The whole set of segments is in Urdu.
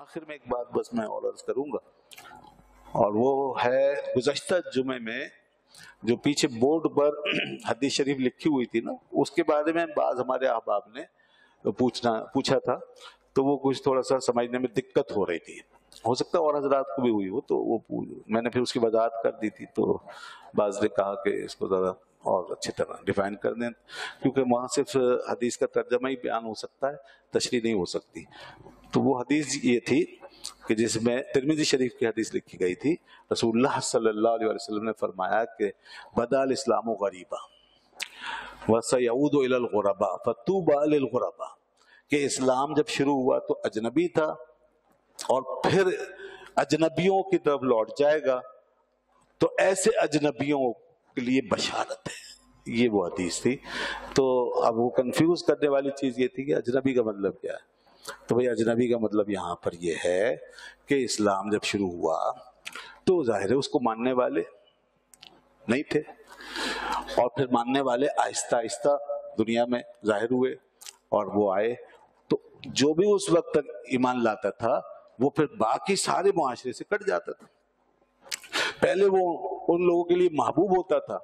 آخر میں ایک بات بس میں اور عرض کروں گا، اور وہ ہے گزشتہ جمعے میں جو پیچھے بورڈ پر حدیث شریف لکھی ہوئی تھی نا، اس کے بارے میں بعض ہمارے احباب نے پوچھا تھا، تو وہ کچھ تھوڑا سا سمجھنے میں دقت ہو رہی تھی، ہو سکتا ہے اور حضرات کو بھی ہوئی ہو، تو وہ میں نے پھر اس کی وضاحت کر دی تھی، تو بعض نے کہا کہ اس کو ذرا اور اچھی طرح ڈیفائن کر دیں، کیونکہ وہاں صرف حدیث کا ترجمہ ہی بیان ہو سکتا ہے، تشریح نہیں ہو سکتی۔ تو وہ حدیث یہ تھی کہ جس میں ترمذی شریف کی حدیث لکھی گئی تھی، رسول اللہ صلی اللہ علیہ وسلم نے فرمایا کہ بدا الاسلام غریبا وسیعود الی الغرباء فطوبی للغرباء، کہ اسلام جب شروع ہوا تو اجنبی تھا اور پھر اجنبیوں کی طرف لوٹ جائے گا، تو ایسے اجنبیوں کے لیے بشارت ہے، یہ وہ حدیث تھی۔ تو اب وہ کنفیوز کرنے والی چیز یہ تھی کہ اجنبی کا مطلب کیا ہے، تو بھئی اجنبی کا مطلب یہاں پر یہ ہے کہ اسلام جب شروع ہوا تو ظاہر ہے اس کو ماننے والے نہیں تھے، اور پھر ماننے والے آہستہ آہستہ دنیا میں ظاہر ہوئے اور وہ آئے، تو جو بھی اس وقت تک ایمان لاتا تھا وہ پھر باقی سارے معاشرے سے کٹ جاتا تھا۔ پہلے وہ ان لوگوں کے لیے محبوب ہوتا تھا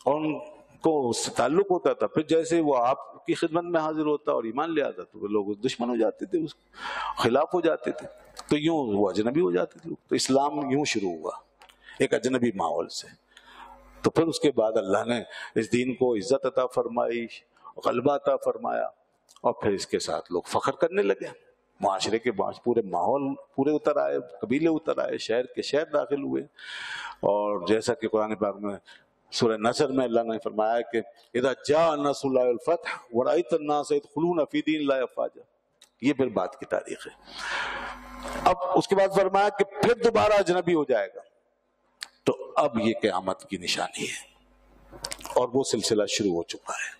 اور ان کو اس سے تعلق ہوتا تھا، پھر جیسے وہ آپ کی خدمت میں حاضر ہوتا اور ایمان لے آتا تو وہ لوگ دشمن ہو جاتے تھے، اس خلاف ہو جاتے تھے، تو یوں وہ اجنبی ہو جاتے تھے۔ تو اسلام یوں شروع ہوا ایک اجنبی ماحول سے، تو پھر اس کے بعد اللہ نے اس دین کو عزت عطا فرمائی، غلبہ عطا فرمایا، اور پھر اس کے ساتھ لوگ فخر کرنے لگے، معاشرے کے پورے ماحول پورے اتر آئے، قبیلے اتر آئے، شہر کے شہر داخل ہوئے، اور جیسا کہ قرآن پاک میں سورہ نصر میں اللہ نے فرمایا کہ اذا جاء نصر اللہ والفتح ورأیت الناس يدخلون فی دین اللہ افواجا، یہ پھر بات کی تاریخ ہے۔ اب اس کے بعد فرمایا کہ پھر دوبارہ اجنبی ہو جائے گا، تو اب یہ قیامت کی نشانی ہے اور وہ سلسلہ شروع ہو چکا ہے۔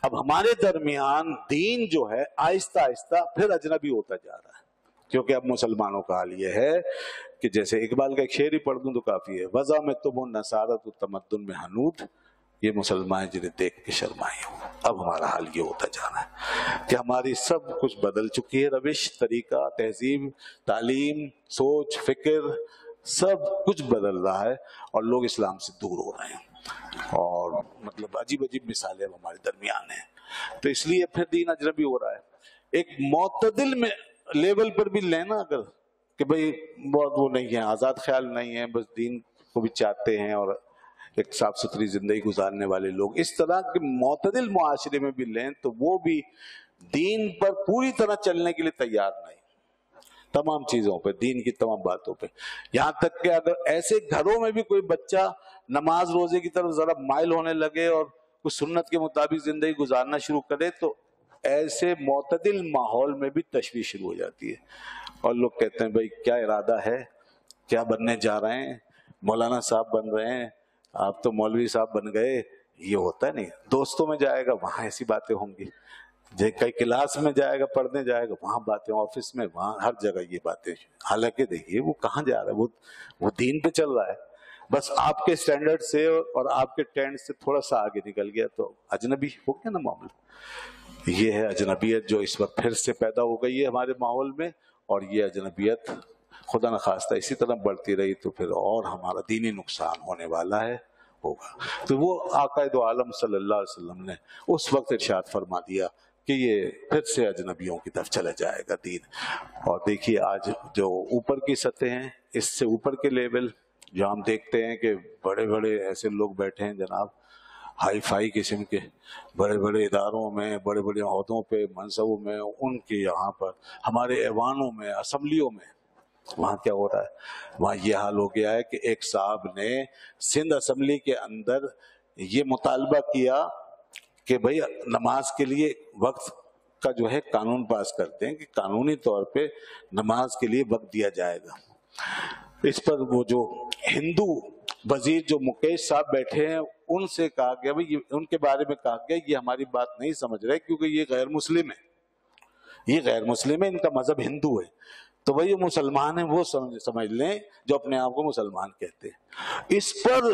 اب ہمارے درمیان دین جو ہے آہستہ آہستہ پھر اجنبی ہوتا جا رہا ہے، کیونکہ اب مسلمانوں کا حال یہ ہے کہ جیسے اقبال کا ایک شعر ہی پڑھ دوں تو کافی ہے، وضع میں تم نصارت و تمدن میں حنود، یہ مسلمان جنہیں دیکھ کے شرمائے ہوں۔ اب ہمارا حال یہ ہوتا جا رہا ہے کہ ہماری سب کچھ بدل چکی ہے، روش، طریقہ، تہذیب، تعلیم، سوچ، فکر، سب کچھ بدل رہا ہے اور لوگ اسلام سے دور ہو رہے ہیں، اور مطلب عجیب عجیب مثالیں ہمارے درمیان ہیں۔ تو اس لیے پھر دین اجنبی ہو رہا ہے۔ ایک معتدل میں لیول پر بھی لینا اگر کہ بھئی بہت وہ نہیں ہے، آزاد خیال نہیں ہے، بس دین کو بھی چاہتے ہیں اور ایک صاف ستھری زندگی گزارنے والے لوگ، اس طرح کے معتدل معاشرے میں بھی لیں تو وہ بھی دین پر پوری طرح چلنے کے لیے تیار نہیں، تمام چیزوں پہ، دین کی تمام باتوں پہ، یہاں تک کہ اگر ایسے گھروں میں بھی کوئی بچہ نماز روزے کی طرف ذرا مائل ہونے لگے اور کچھ سنت کے مطابق زندگی گزارنا شروع کرے، تو ایسے معتدل ماحول میں بھی تشویش شروع ہو جاتی ہے، اور لوگ کہتے ہیں بھائی کیا ارادہ ہے، کیا بننے جا رہے ہیں، مولانا صاحب بن رہے ہیں، آپ تو مولوی صاحب بن گئے۔ یہ ہوتا ہے نہیں، دوستوں میں جائے گا وہاں ایسی باتیں ہوں گی، کئی کلاس میں جائے گا، پڑھنے جائے گا وہاں باتیں، آفس میں، وہاں ہر جگہ یہ باتیں، حالانکہ دیکھیے وہ کہاں جا رہا ہے، وہ دین پہ چل رہا ہے، بس آپ کے سٹینڈرڈ سے اور آپ کے ٹرینڈ سے تھوڑا سا آگے نکل گیا تو اجنبی ہو گیا نا معاملہ۔ یہ ہے اجنبیت جو اس وقت پھر سے پیدا ہو گئی ہے ہمارے ماحول میں، اور یہ اجنبیت خدا نخواستہ اسی طرح بڑھتی رہی تو پھر اور ہمارا دینی نقصان ہونے والا ہے، ہوگا۔ تو وہ آقا دو عالم صلی اللہ علیہ وسلم نے اس وقت ارشاد فرما دیا کہ یہ پھر سے اجنبیوں کی طرف چلا جائے گا دین۔ اور دیکھیے آج جو اوپر کی سطح ہیں، اس سے اوپر کے لیول جو ہم دیکھتے ہیں کہ بڑے بڑے ایسے لوگ بیٹھے ہیں جناب، ہائی فائی قسم کے، بڑے بڑے اداروں میں، بڑے بڑے عہدوں پہ، منصبوں میں، ان کے یہاں پر ہمارے ایوانوں میں، اسمبلیوں میں، وہاں کیا ہو رہا ہے؟ وہاں یہ حال ہو گیا ہے کہ ایک صاحب نے سندھ اسمبلی کے اندر یہ مطالبہ کیا کہ بھئی نماز کے لیے وقت کا جو ہے قانون پاس کرتے ہیں کہ قانونی طور پہ نماز کے لیے وقت دیا جائے گا۔ اس پر وہ جو ہندو وزیر جو مکیش صاحب بیٹھے ہیں، ان سے کہا گیا، بھئی ان کے بارے میں کہا گیا یہ ہماری بات نہیں سمجھ رہے کیونکہ یہ غیر مسلم ہے، یہ غیر مسلم ہے، ان کا مذہب ہندو ہے، تو بھئی یہ مسلمان ہیں وہ سمجھ لیں جو اپنے آپ کو مسلمان کہتے ہیں۔ اس پر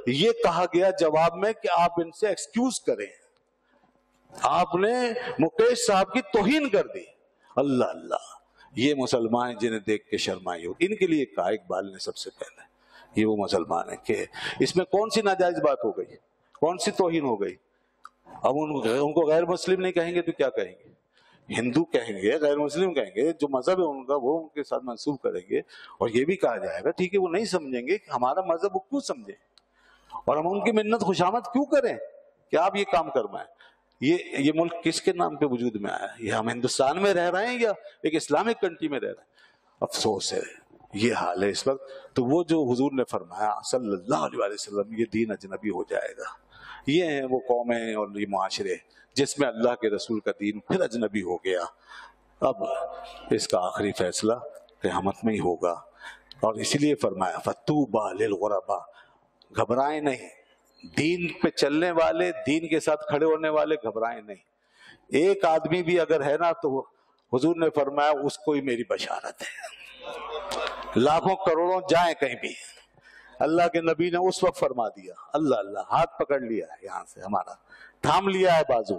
یہ کہا گیا جواب میں کہ آپ ان سے ایکسکیوز کریں، آپ نے مکیش صاحب کی توہین کر دی۔ اللہ اللہ، یہ مسلمان جنہیں دیکھ کے شرمائی ہو، ان کے لیے کہا اقبال نے سب سے پہلے، یہ وہ مسلمان ہے کہ اس میں کون سی ناجائز بات ہو گئی، کون سی توہین ہو گئی؟ اب ان کو غیر مسلم نہیں کہیں گے تو کیا کہیں گے؟ ہندو کہیں گے، غیر مسلم کہیں گے، جو مذہب ہے ان کا وہ ان کے ساتھ منسوب کریں گے، اور یہ بھی کہا جائے گا ٹھیک ہے وہ نہیں سمجھیں گے کہ ہمارا مذہب وہ کیوں سمجھیں، اور ہم ان کی منت خوشامد کیوں کریں کہ آپ یہ کام کروائیں۔ یہ ملک کس کے نام پہ وجود میں آیا؟ یہ ہم ہندوستان میں رہ رہے ہیں یا ایک اسلامک کنٹری میں رہ رہے ہیں؟ افسوس ہے یہ حال ہے اس وقت۔ تو وہ جو حضور نے فرمایا صلی اللہ علیہ وسلم، یہ دین اجنبی ہو جائے گا، یہ ہیں وہ قومیں اور یہ معاشرے جس میں اللہ کے رسول کا دین پھر اجنبی ہو گیا۔ اب اس کا آخری فیصلہ قیامت میں ہی ہوگا، اور اسی لیے فرمایا فَطُوبَىٰ لِلْغُرَبَىٰ، گھبرائیں نہیں، دین پہ چلنے والے، دین کے ساتھ کھڑے ہونے والے گھبرائیں نہیں۔ ایک آدمی بھی اگر ہے نا تو حضور نے فرمایا اس کو ہی میری بشارت ہے، لاکھوں کروڑوں جائیں کہیں بھی۔ اللہ کے نبی نے اس وقت فرما دیا، اللہ ہاتھ پکڑ لیا ہے یہاں سے، ہمارا تھام لیا ہے بازو،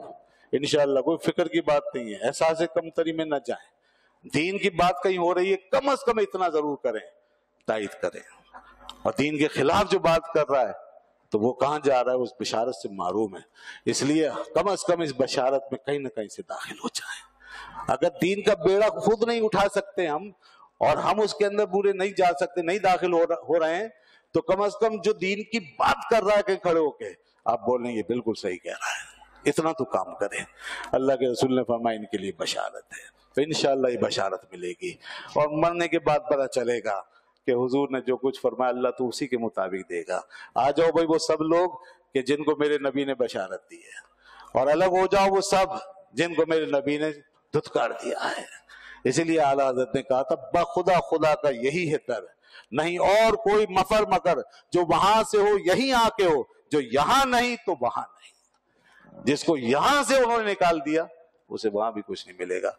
انشاءاللہ کوئی فکر کی بات نہیں ہے، احساس کمتری میں نہ جائیں، دین کی بات کہیں ہو رہی ہے کم از کم اتنا ضرور کریں، تائید کریں، اور دین کے خلاف جو بات کر رہا ہے تو وہ کہاں جا رہا ہے، اس بشارت سے معروم ہے۔ اس لیے کم از کم اس بشارت میں کہیں نہ کہیں سے داخل ہو جائیں۔ اگر دین کا بیڑا خود نہیں اٹھا سکتے ہم، اور ہم اس کے اندر پورے نہیں جا سکتے، نہیں داخل ہو رہے ہیں، تو کم از کم جو دین کی بات کر رہا ہے کہیں کھڑے ہو کے، آپ بولیں یہ بالکل صحیح کہہ رہا ہے، اتنا تو کام کریں۔ اللہ کے رسول نے فرمایا ان کے لیے بشارت ہے، تو انشاءاللہ یہ بشارت ملے گی، اور مرنے کے بعد پتہ چلے گا کہ حضور نے جو کچھ فرمایا اللہ تو اسی کے مطابق دے گا۔ آ جاؤ بھائی وہ سب لوگ کہ جن کو میرے نبی نے بشارت دی ہے، اور الگ ہو جاؤ وہ سب جن کو میرے نبی نے دھتکار دیا ہے۔ اسی لیے اعلیٰ حضرت نے کہا تھا بخدا خدا کا یہی ہے در، نہیں اور کوئی مفر مکر، جو وہاں سے ہو یہیں آ کے ہو، جو یہاں نہیں تو وہاں نہیں۔ جس کو یہاں سے انہوں نے نکال دیا اسے وہاں بھی کچھ نہیں ملے گا۔